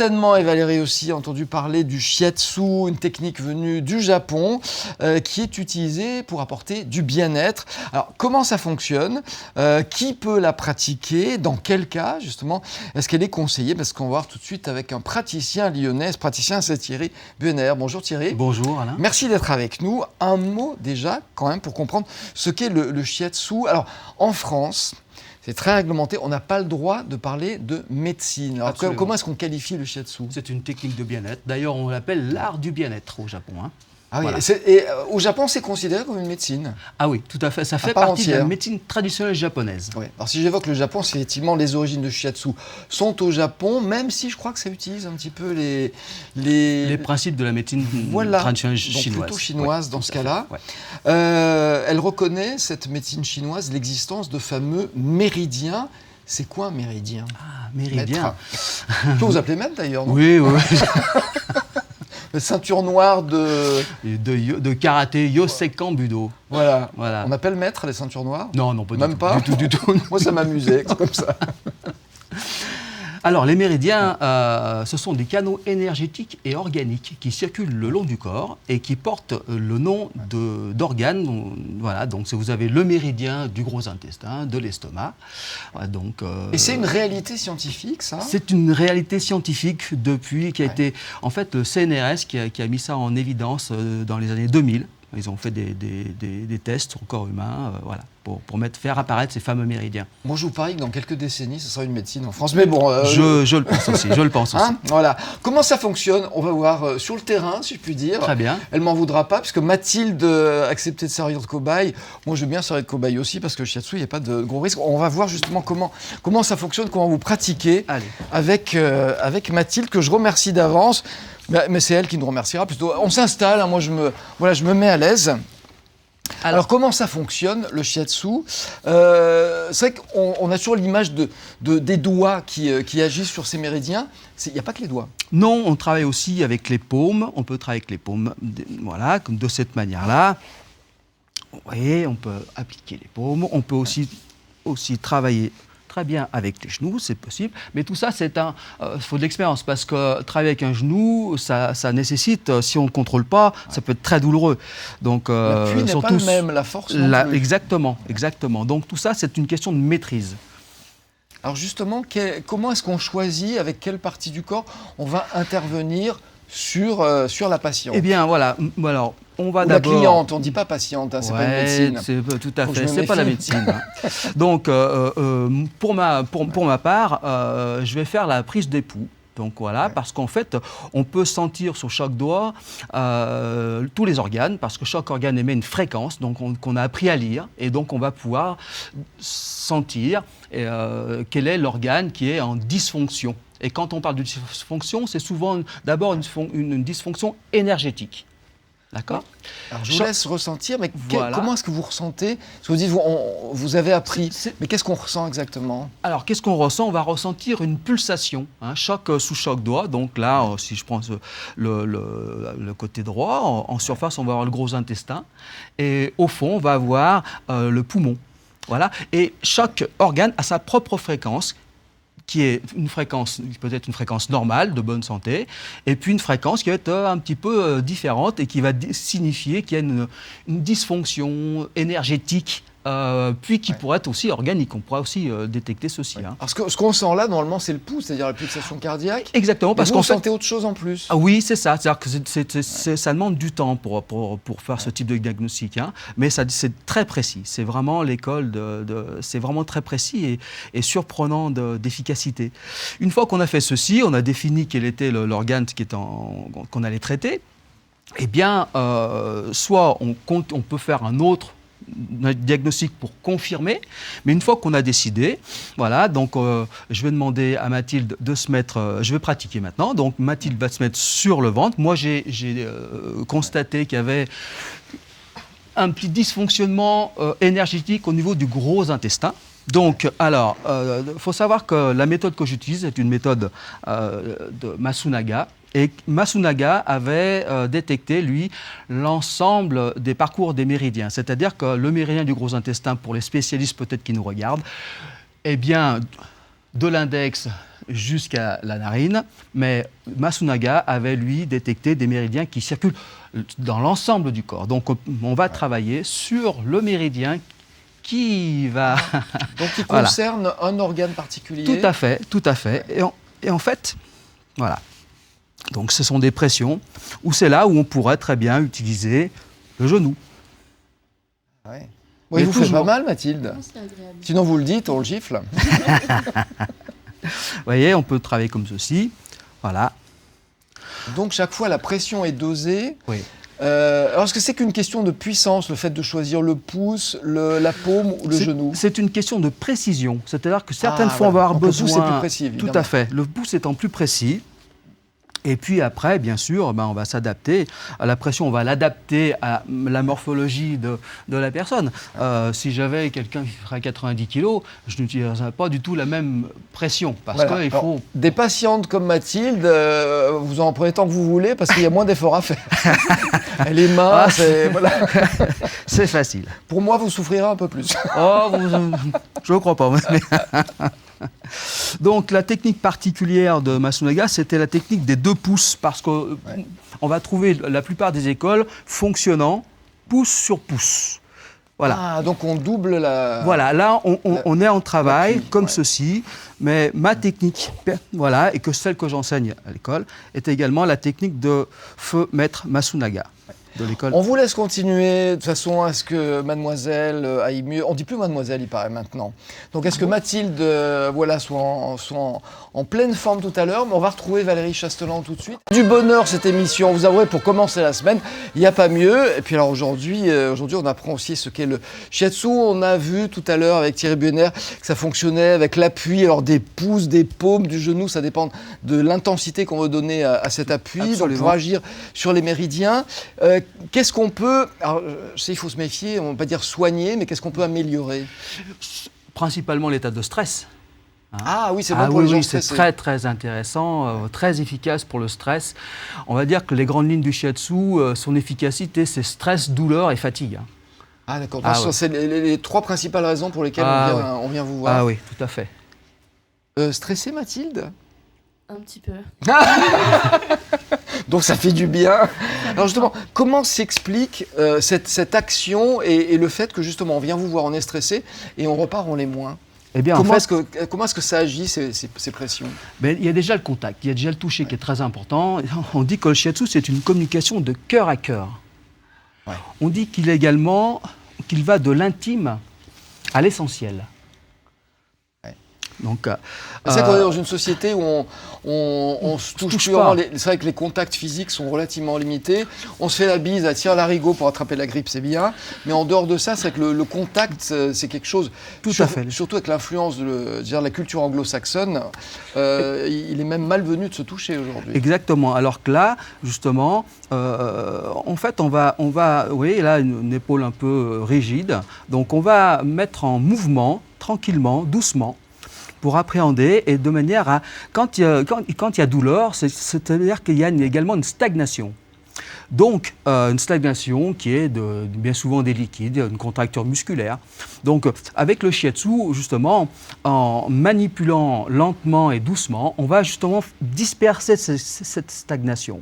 certainement, et Valérie aussi, entendu parler du shiatsu, une technique venue du Japon, qui est utilisée pour apporter du bien-être. Alors, comment ça fonctionne? Qui peut la pratiquer? Dans quel cas, justement, est-ce qu'elle est conseillée? Parce qu'on va voir tout de suite avec un praticien lyonnais. Ce praticien, c'est Thierry Buener. Bonjour Thierry. Bonjour Alain. Merci d'être avec nous. Un mot déjà, quand même, pour comprendre ce qu'est le shiatsu. Alors, en France, c'est très réglementé, on n'a pas le droit de parler de médecine. Alors, comment est-ce qu'on qualifie le shiatsu? C'est une technique de bien-être. D'ailleurs, on l'appelle l'art du bien-être au Japon. Ah oui, voilà. Et au Japon, c'est considéré comme une médecine? Ah oui, tout à fait. Ça fait part partie de entière. la médecine traditionnelle japonaise. Oui. Alors si j'évoque le Japon, c'est effectivement les origines de shiatsu sont au Japon, même si je crois que ça utilise un petit peu les principes de la médecine traditionnelle chinoise. Donc plutôt chinoise dans ce cas-là. Ouais. Elle reconnaît, cette médecine chinoise, l'existence de fameux méridiens. C'est quoi un méridien? Ah, méridien. Je peux vous appeler même d'ailleurs, non? Oui. Ceinture noire de karaté Yosekan Budo. Voilà. Voilà. On appelle maître les ceintures noires? Non, pas même pas. Du tout. Moi, ça m'amusait, c'est comme ça. Alors, les méridiens, ce sont des canaux énergétiques et organiques qui circulent le long du corps et qui portent le nom d'organes. Voilà, donc vous avez le méridien du gros intestin, de l'estomac. Et c'est une réalité scientifique, ça? C'est une réalité scientifique depuis qui a été, en fait, le CNRS qui a mis ça en évidence dans les années 2000. Ils ont fait des tests sur le corps humain, voilà, pour faire apparaître ces fameux méridiens. Moi, je vous parie que dans quelques décennies, ce sera une médecine en France. Mais bon, je le pense aussi. Je le pense aussi. Voilà. Comment ça fonctionne? On va voir sur le terrain, si je puis dire. Très bien. Elle m'en voudra pas, puisque Mathilde a accepté de servir de cobaye. Moi, je veux bien servir de cobaye aussi, parce que le shiatsu, il n'y a pas de gros risque. On va voir justement comment ça fonctionne, comment vous pratiquez avec Mathilde, que je remercie d'avance. Mais c'est elle qui nous remerciera plutôt. On s'installe, moi je me mets à l'aise. Alors comment ça fonctionne, le shiatsu? C'est vrai qu'on a toujours l'image des doigts qui agissent sur ces méridiens. Il n'y a pas que les doigts. Non, on travaille aussi avec les paumes. On peut travailler avec les paumes, voilà, comme de cette manière-là. Vous voyez, on peut appliquer les paumes. On peut aussi travailler très bien avec les genoux, c'est possible. Mais tout ça, faut de l'expérience, parce que travailler avec un genou, ça nécessite, si on ne contrôle pas, ça peut être très douloureux. Donc, l'appui n'est pas le même, la force non plus. Exactement. Donc tout ça, c'est une question de maîtrise. Alors justement, comment est-ce qu'on choisit avec quelle partie du corps on va intervenir sur la patiente? Eh bien, voilà. Alors, on va d'abord... La cliente, on ne dit pas patiente, c'est pas une médecine. Tout à fait, c'est pas la médecine. Donc, pour ma part, je vais faire la prise d'époux. Donc voilà, parce qu'en fait, on peut sentir sur chaque doigt tous les organes, parce que chaque organe émet une fréquence qu'on a appris à lire, et donc on va pouvoir sentir quel est l'organe qui est en dysfonction. Et quand on parle de dysfonction, c'est souvent d'abord une dysfonction énergétique. D'accord. Alors je vous laisse ressentir, mais comment est-ce que vous ressentez? Parce que vous dites, vous avez appris, mais qu'est-ce qu'on ressent exactement? Alors qu'est-ce qu'on ressent? On va ressentir une pulsation, sous chaque doigt. Donc là, si je prends le côté droit, en surface, on va avoir le gros intestin. Et au fond, on va avoir le poumon. Voilà. Et chaque organe a sa propre fréquence, qui est une fréquence, peut-être une fréquence normale, de bonne santé, et puis une fréquence qui va être un petit peu différente et qui va signifier qu'il y a une dysfonction énergétique, puis qui pourrait être aussi organique. On pourra aussi détecter ceci. Parce que ce qu'on sent là, normalement, c'est le pouls, c'est-à-dire la pulsation cardiaque. Exactement. Parce qu'on sentait autre chose en plus. Ah oui, c'est ça. C'est-à-dire que ça demande du temps pour faire ce type de diagnostic. Mais c'est très précis. C'est vraiment l'école c'est vraiment très précis et surprenant d'efficacité. Une fois qu'on a fait ceci, on a défini quel était l'organe qu'on allait traiter. Eh bien, soit on peut faire un autre diagnostic pour confirmer, mais une fois qu'on a décidé, voilà, donc je vais demander à Mathilde de se mettre, je vais pratiquer maintenant, donc Mathilde va se mettre sur le ventre. Moi j'ai constaté qu'il y avait un petit dysfonctionnement énergétique au niveau du gros intestin. Donc, alors, faut savoir que la méthode que j'utilise est une méthode de Masunaga. Et Masunaga avait détecté, lui, l'ensemble des parcours des méridiens. C'est-à-dire que le méridien du gros intestin, pour les spécialistes peut-être qui nous regardent, eh bien, de l'index jusqu'à la narine, mais Masunaga avait, lui, détecté des méridiens qui circulent dans l'ensemble du corps. Donc, on va travailler sur le méridien qui va... Donc, qui concerne un organe particulier. Tout à fait, tout à fait. Et en fait, voilà. Donc, ce sont des pressions où c'est là où on pourrait très bien utiliser le genou. Ouais. Oui, vous faites pas mal, Mathilde. Sinon, vous le dites, on le gifle. Vous voyez, on peut travailler comme ceci. Voilà. Donc, chaque fois, la pression est dosée. Oui. Alors, est-ce que c'est qu'une question de puissance, le fait de choisir le pouce, la paume ou le genou? C'est une question de précision. C'est-à-dire que certaines fois, on va avoir besoin... Le pouce est plus précis, évidemment. Tout à fait. Le pouce étant plus précis. Et puis après, bien sûr, on va s'adapter à la pression, on va l'adapter à la morphologie de la personne. Si j'avais quelqu'un qui ferait 90 kg, je n'utiliserais pas du tout la même pression. Parce qu'il faut... Des patientes comme Mathilde, vous en prenez tant que vous voulez parce qu'il y a moins d'efforts à faire. Elle est mince, voilà. C'est facile. Pour moi, vous souffrirez un peu plus. Oh, je ne crois pas. Mais... Donc la technique particulière de Masunaga, c'était la technique des 2 pouces, parce qu'on va trouver la plupart des écoles fonctionnant pouce sur pouce. Voilà. Ah, donc on double la... Voilà, là on est en travail comme ceci, mais ma technique, voilà, et que celle que j'enseigne à l'école, est également la technique de feu maître Masunaga. De l'école. On vous laisse continuer, de toute façon, à ce que mademoiselle aille mieux. On ne dit plus mademoiselle, il paraît maintenant. Donc est-ce que Mathilde soit en pleine forme tout à l'heure, mais on va retrouver Valérie Chastelan tout de suite. Du bonheur cette émission, vous avouerez, pour commencer la semaine, il n'y a pas mieux. Et puis alors aujourd'hui, on apprend aussi ce qu'est le shiatsu. On a vu tout à l'heure avec Thierry Buenner que ça fonctionnait avec l'appui, alors des pouces, des paumes, du genou, ça dépend de l'intensité qu'on veut donner à cet appui, donc pour agir sur les méridiens. Qu'est-ce qu'on peut, alors, je sais, il faut se méfier, on ne va pas dire soigner, mais qu'est-ce qu'on peut améliorer? Principalement l'état de stress. Hein. Ah oui, c'est bon pour les gens stressés. C'est très très intéressant, très efficace pour le stress. On va dire que les grandes lignes du shiatsu, son efficacité, c'est stress, douleur et fatigue. Ah d'accord, c'est les 3 principales raisons pour lesquelles on vient vous voir. Ah oui, tout à fait. Stressé, Mathilde? Un petit peu. Donc ça fait du bien. Alors justement, comment s'explique cette action et le fait que justement on vient vous voir, on est stressé et on repart, on l'est moins? Eh bien, comment est-ce que ça agit, ces pressions? Il y a déjà le contact, il y a déjà le toucher qui est très important. On dit que le shiatsu, c'est une communication de cœur à cœur. Ouais. On dit qu'il va de l'intime à l'essentiel. Donc, c'est vrai qu'on est dans une société où on se touche plus vraiment. C'est vrai que les contacts physiques sont relativement limités. On se fait la bise, à tire l'arigot pour attraper la grippe, c'est bien. Mais en dehors de ça, c'est vrai que le contact, c'est quelque chose. Tout à fait. Surtout avec l'influence de la culture anglo-saxonne, il est même malvenu de se toucher aujourd'hui. Exactement. Alors que là, justement, en fait, on va, vous voyez, là, une épaule un peu rigide. Donc, on va mettre en mouvement, tranquillement, doucement, pour appréhender et de manière à... Quand il y a douleur, c'est-à-dire qu'il y a également une stagnation. Donc, une stagnation qui est bien souvent des liquides, une contracture musculaire. Donc, avec le shiatsu, justement, en manipulant lentement et doucement, on va justement disperser cette stagnation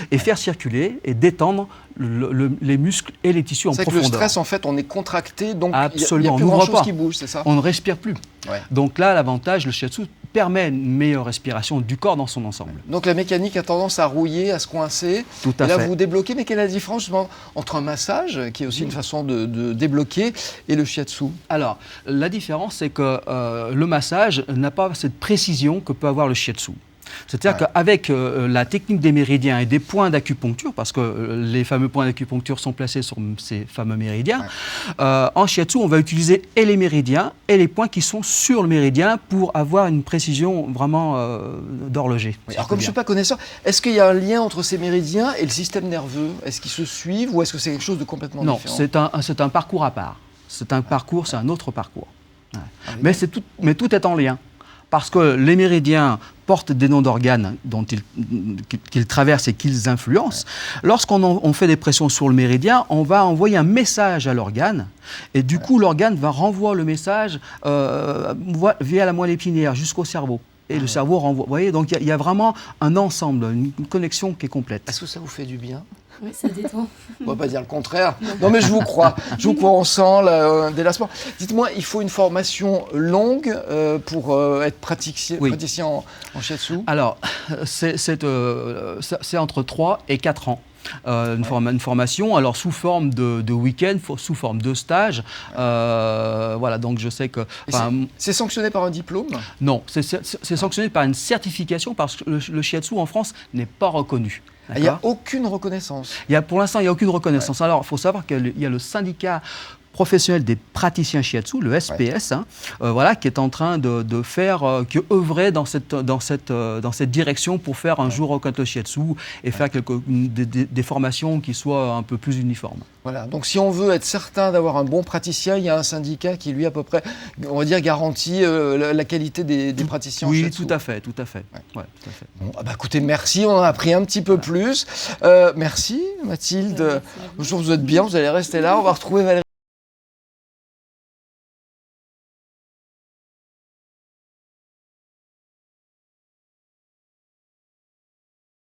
et faire circuler et détendre les muscles et les tissus en profondeur. C'est que le stress, en fait, on est contracté, donc absolument. Il n'y a plus grand-chose qui bouge, c'est ça? On ne respire plus. Ouais. Donc là, l'avantage, le shiatsu permet une meilleure respiration du corps dans son ensemble. Donc la mécanique a tendance à rouiller, à se coincer. Tout à fait. Là, vous débloquez, mais quelle est la différence justement entre un massage, qui est aussi une façon de débloquer, et le shiatsu? Alors, la différence, c'est que le massage n'a pas cette précision que peut avoir le shiatsu. C'est-à-dire qu'avec la technique des méridiens et des points d'acupuncture, parce que les fameux points d'acupuncture sont placés sur ces fameux méridiens, en shiatsu, on va utiliser et les méridiens et les points qui sont sur le méridien pour avoir une précision vraiment d'horloger. Oui, alors comme je ne suis pas connaisseur, est-ce qu'il y a un lien entre ces méridiens et le système nerveux? Est-ce qu'ils se suivent ou est-ce que c'est quelque chose de complètement différent? Non, c'est un parcours à part. C'est un parcours, c'est un autre parcours. Ouais. Mais tout est en lien. Parce que les méridiens portent des noms d'organes qu'ils traversent et qu'ils influencent. Lorsqu'on fait des pressions sur le méridien, on va envoyer un message à l'organe. Et du coup, l'organe va renvoyer le message via la moelle épinière jusqu'au cerveau. et le cerveau renvoie. Vous voyez, donc il y a vraiment un ensemble, une connexion qui est complète. Est-ce que ça vous fait du bien? Oui, ça détend. On va pas dire le contraire. Non, mais je vous crois. On sent un délassement. Dites-moi, il faut une formation longue pour être praticien en shiatsu? Alors, c'est entre 3 et 4 ans. Une formation, alors sous forme de week-end, sous forme de stage. Voilà, donc je sais que... C'est sanctionné par un diplôme? Non, c'est sanctionné par une certification parce que le shiatsu en France n'est pas reconnu. Il n'y a aucune reconnaissance? Pour l'instant, il n'y a aucune reconnaissance. Alors, il faut savoir qu'il y a le syndicat professionnel des praticiens shiatsu, le SPS, voilà, qui est en train de faire, qui œuvrait dans cette direction pour faire un jour reconnaître le shiatsu et faire des formations qui soient un peu plus uniformes. Voilà, donc si on veut être certain d'avoir un bon praticien, il y a un syndicat qui, lui, à peu près, on va dire, garantit la qualité des praticiens oui, shiatsu. Oui, tout à fait. Ouais, tout à fait. Bon, écoutez, merci, on en a appris un petit peu plus. Merci, Mathilde. Merci. Bonjour, vous êtes bien, vous allez rester là, on va retrouver Valérie.